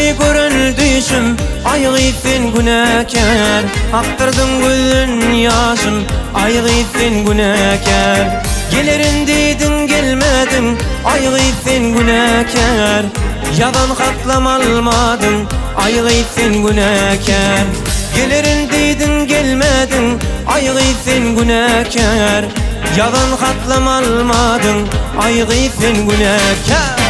Ay görüldüysüm ay gıyfin günahkar, aktırdın gözün yaşın ay gıyfin günahkar. Gelirin deydin gelmedin ay gıyfin günahkar, yalan katlam almadın ay gıyfin günahkar. Gelirin deydin gelmedin ay gıyfin günahkar, yalan katlam almadın ay gıyfin günahkar.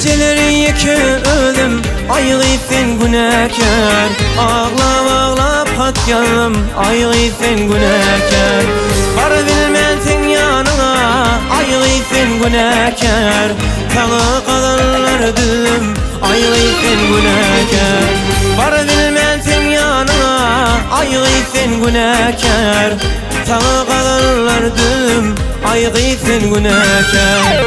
Geceleri yeke ölüm ay gıyfin günahkar, ağlap ağlap patyanım ay gıyfin günahkar. Var bilmezsin yanına ay gıyfin günahkar, tağı kalanlar dilim ay gıyfin günahkar. Var bilmezsin yanına ay gıyfin günahkar, tağı kalanlar dilim ay gıyfin günahkar.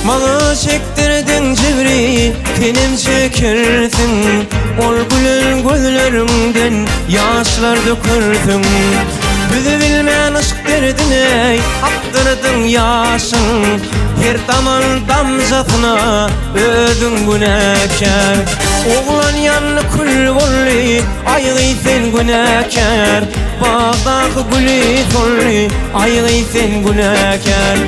Malı çektirdin cibri, tenim çekirsin. Ol gülen gözlerinden yaşlar dökürsün. Bizi bilmeyen ışık derdin ey, aktırdın yaşın. Her daman damzatına ödün günahkar. Oğlan yanı kül bolli ay gıyfin günahkar, bağdaki gülü solli ay gıyfin günahkar.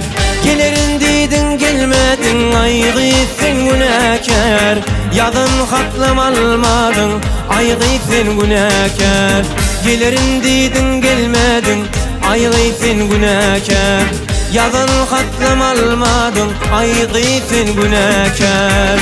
Gelirin deydin gelmedin ay gıyfin günahkar, yadın katlam almadın ay gıyfin günahkar. Gelirin deydin gelmedin ay gıyfin günahkar, yadın katlam almadın ay gıyfin günahkar.